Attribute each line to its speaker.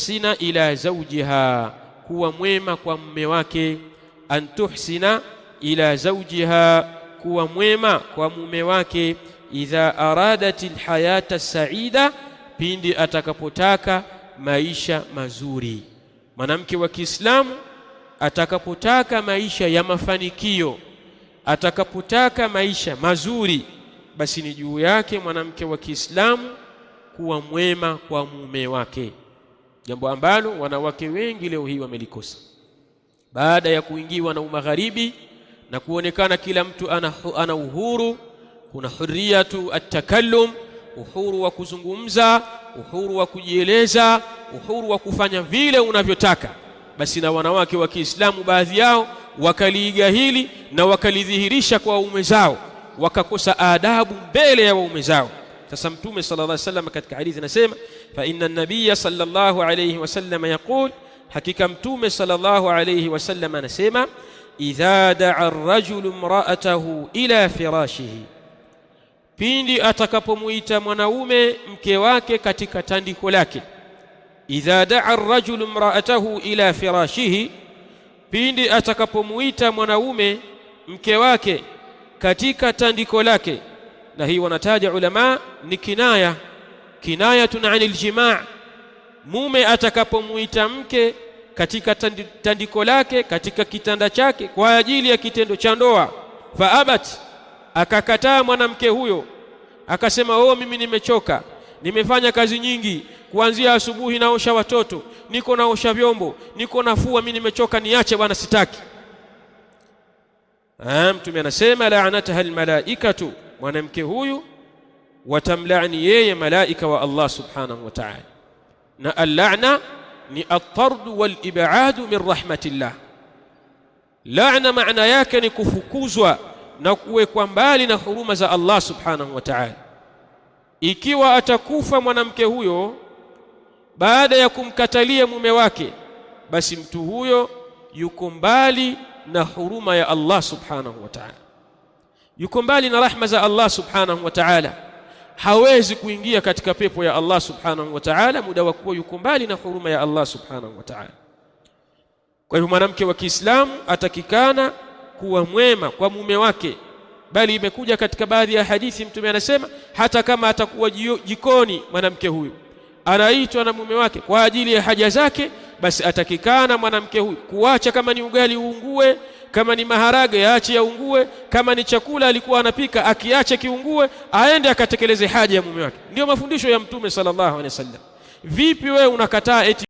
Speaker 1: tuhsina ila zawjiha, kuwa mwema kwa mume wake. An tuhsina ila zawjiha, kuwa mwema kwa mume wake. Idha aradatil hayata saida, pindi atakapotaka maisha mazuri. Mwanamke wa Kiislamu atakapotaka maisha ya mafanikio, atakapotaka maisha mazuri, basi ni juu yake mwanamke wa Kiislamu kuwa mwema kwa mume wake, jambo ambalo wanawake wengi leo hii wamelikosa. Baada ya kuingiwa na umagharibi na kuonekana kila mtu ana uhuru, kuna hurriyatu at-takallum, uhuru wa kuzungumza, uhuru wa kujieleza, uhuru wa kufanya vile unavyotaka, basi na wanawake wa Kiislamu baadhi yao wakaliiga hili na wakalidhihirisha kwa waume zao, wakakosa adabu mbele ya waume zao. Sasa Mtume sallallahu alaihi wasallam katika hadithi anasema, fa inna an-nabiyya sallallahu alaihi wasallam yaqul, hakika Mtume sallallahu alaihi wasallam anasema, idha da'a ar-rajulu imra'atahu ila firashihi, pindi atakapomuita mwanaume mke wake katika tandiko lake. Idha da'a ar-rajulu imra'atahu ila firashihi, pindi atakapomuita mwanaume mke wake katika tandiko lake. Na hii wanataja ulama ni kinayatun anil jimaa. Mume atakapomuita mke katika tandiko lake, katika kitanda chake, kwa ajili ya kitendo cha ndoa, fa abat, akakataa mwanamke huyo, akasema mimi nimechoka, nimefanya kazi nyingi, kuanzia asubuhi naosha watoto, niko naosha vyombo, niko nafua, mimi nimechoka, niache bwana, sitaki. Mtume anasema, la'anataha almalaikatu, mwanamke huyu watamlaani yeye malaika wa Allah subhanahu wa ta'ala. Na al-la'na ni at-tard wal-ib'ad min rahmatillah. La'na maana yake ni kufukuzwa na kuwekwa mbali na huruma za Allah subhanahu wa ta'ala. Ikiwa atakufa mwanamke huyo baada ya kumkatalia mume wake, basi mtu huyo yuko mbali na huruma ya Allah subhanahu wa ta'ala, yuko mbali na rahma za Allah subhanahu wa ta'ala, hawezi kuingia katika pepo ya Allah subhanahu wa ta'ala muda wa kuwa yuko mbali na huruma ya Allah subhanahu wa ta'ala. Kwa hivyo mwanamke wa Kiislamu atakikana kuwa mwema kwa mume wake, bali imekuja katika baadhi ya hadithi Mtume anasema, hata kama atakuwa jikoni mwanamke huyu anaitwa na mume wake kwa ajili ya haja zake, basi atakikana mwanamke huyu kuacha, kama ni ugali uungue, kama ni maharage aache yaungue, kama ni chakula alikuwa anapika akiache kiungue, aende akatekeleze haja ya mume wake. Ndio mafundisho ya Mtume sallallahu alaihi wasallam. Vipi wewe unakataa eti